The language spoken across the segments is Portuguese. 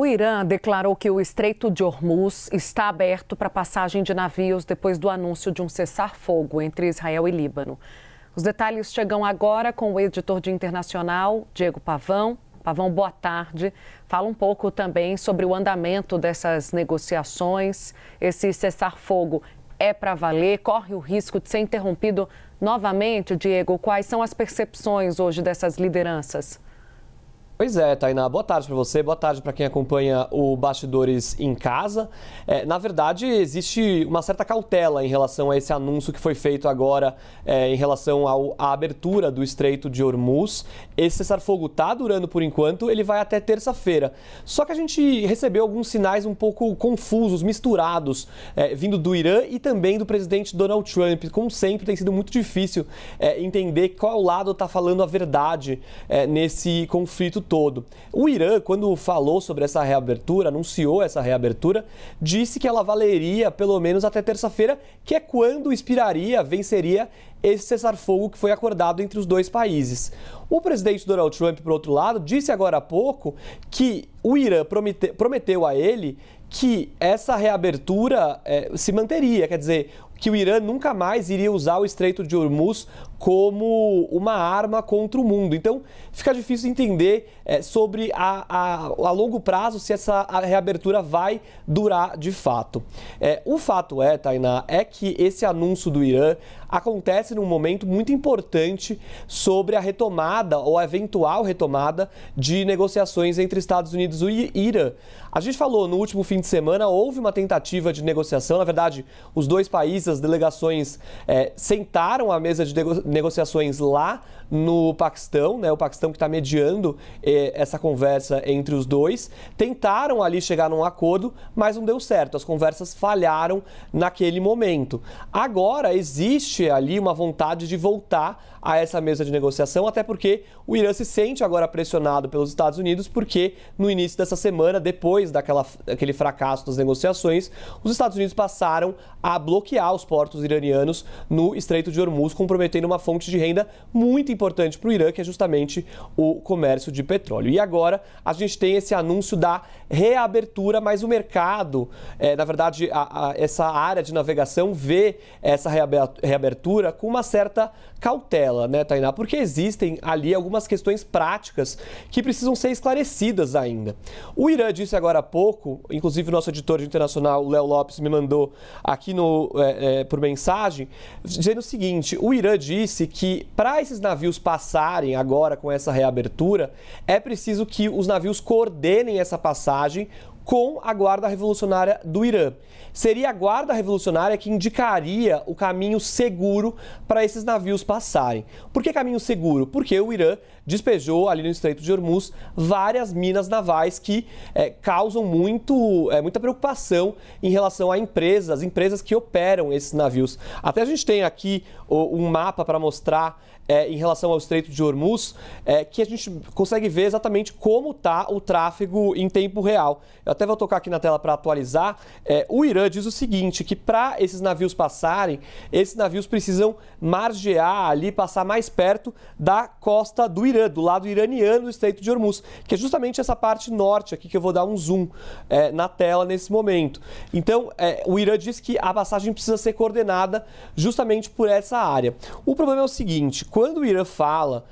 O Irã declarou que o Estreito de Hormuz está aberto para passagem de navios depois do anúncio de um cessar-fogo entre Israel e Líbano. Os detalhes chegam agora com o editor de internacional, Diego Pavão. Pavão, boa tarde. Fala um pouco também sobre o andamento dessas negociações. Esse cessar-fogo é para valer? Corre o risco de ser interrompido novamente, Diego? Quais são as percepções hoje dessas lideranças? Pois é, Tainá, boa tarde para você, boa tarde para quem acompanha o Bastidores em Casa. Na verdade, existe uma certa cautela em relação a esse anúncio que foi feito agora em relação à abertura do Estreito de Hormuz. Esse cessar-fogo está durando por enquanto, ele vai até terça-feira. Só que a gente recebeu alguns sinais um pouco confusos, misturados, vindo do Irã e também do presidente Donald Trump. Como sempre, tem sido muito difícil entender qual lado está falando a verdade nesse conflito todo. O Irã, quando falou sobre essa reabertura, anunciou essa reabertura, disse que ela valeria pelo menos até terça-feira, que é quando expiraria, venceria esse cessar-fogo que foi acordado entre os dois países. O presidente Donald Trump, por outro lado, disse agora há pouco que o Irã prometeu a ele que essa reabertura se manteria, quer dizer, que o Irã nunca mais iria usar o Estreito de Hormuz como uma arma contra o mundo. Então, fica difícil entender sobre a longo prazo se essa reabertura vai durar de fato. O fato Tainá, é que esse anúncio do Irã acontece num momento muito importante sobre a retomada ou a eventual retomada de negociações entre Estados Unidos e Irã. A gente falou no último fim de semana, houve uma tentativa de negociação, na verdade, os dois países, as delegações sentaram à mesa de negociações lá no Paquistão, o Paquistão que está mediando essa conversa entre os dois, tentaram ali chegar num acordo, mas não deu certo, as conversas falharam naquele momento. Agora existe ali uma vontade de voltar a essa mesa de negociação, até porque o Irã se sente agora pressionado pelos Estados Unidos, porque no início dessa semana, depois daquele fracasso das negociações, os Estados Unidos passaram a bloquear os portos iranianos no Estreito de Hormuz, comprometendo uma fonte de renda muito importante para o Irã, que é justamente o comércio de petróleo. E agora a gente tem esse anúncio da reabertura, mas o mercado, na verdade, essa área de navegação vê essa reabertura com uma certa cautela, Tainá? Porque existem ali algumas questões práticas que precisam ser esclarecidas ainda. O Irã disse agora há pouco, inclusive o nosso editor internacional, Léo Lopes, me mandou aqui por mensagem, dizendo o seguinte: o Irã disse que para esses navios passarem agora com essa reabertura, é preciso que os navios coordenem essa passagem com a Guarda Revolucionária do Irã. Seria a Guarda Revolucionária que indicaria o caminho seguro para esses navios passarem. Por que caminho seguro? Porque o Irã despejou ali no Estreito de Hormuz várias minas navais que causam muita preocupação em relação a empresas que operam esses navios. Até a gente tem aqui um mapa para mostrar em relação ao Estreito de Hormuz, que a gente consegue ver exatamente como está o tráfego em tempo real. Eu até vou tocar aqui na tela para atualizar. O Irã diz o seguinte, que para esses navios passarem, esses navios precisam margear ali, passar mais perto da costa do Irã, do lado iraniano do Estreito de Hormuz, que é justamente essa parte norte aqui, que eu vou dar um zoom na tela nesse momento. Então, o Irã diz que a passagem precisa ser coordenada justamente por essa área. O problema é o seguinte: quando o Irã fala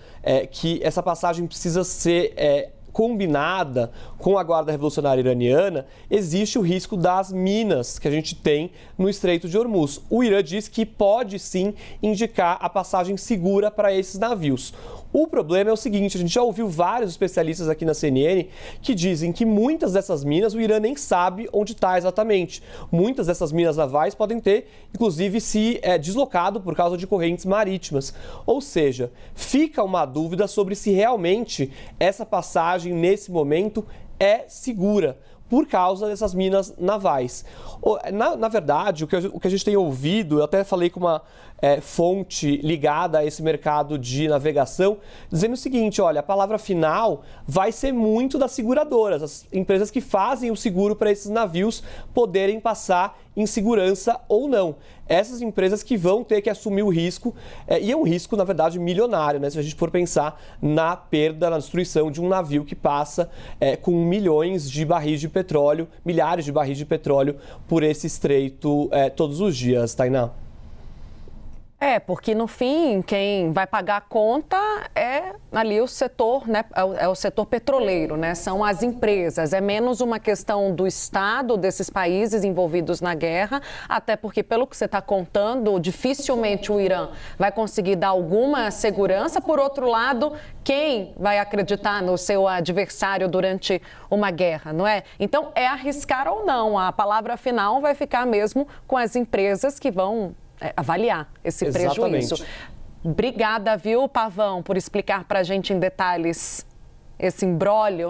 que essa passagem precisa ser combinada com a Guarda Revolucionária Iraniana, existe o risco das minas que a gente tem no Estreito de Hormuz. O Irã diz que pode sim indicar a passagem segura para esses navios. O problema é o seguinte: a gente já ouviu vários especialistas aqui na CNN que dizem que muitas dessas minas o Irã nem sabe onde está exatamente. Muitas dessas minas navais podem ter, inclusive, se deslocado por causa de correntes marítimas. Ou seja, fica uma dúvida sobre se realmente essa passagem, nesse momento, é segura. por causa dessas minas navais. Na verdade, o que a gente tem ouvido, eu até falei com uma fonte ligada a esse mercado de navegação, dizendo o seguinte, olha, a palavra final vai ser muito das seguradoras, as empresas que fazem o seguro para esses navios poderem passar em segurança ou não. Essas empresas que vão ter que assumir o risco, e é um risco, na verdade, milionário, né? Se a gente for pensar na perda, na destruição de um navio que passa com milhões de barris de petróleo, milhares de barris de petróleo por esse estreito todos os dias, Tainá. Porque no fim, quem vai pagar a conta é ali o setor, né? É o setor petroleiro, né? São as empresas. É menos uma questão do Estado, desses países envolvidos na guerra, até porque, pelo que você está contando, dificilmente o Irã vai conseguir dar alguma segurança. Por outro lado, quem vai acreditar no seu adversário durante uma guerra, não é? Então, é arriscar ou não. A palavra final vai ficar mesmo com as empresas que vão avaliar esse prejuízo. Exatamente. Obrigada, viu, Pavão, por explicar para a gente em detalhes esse imbróglio.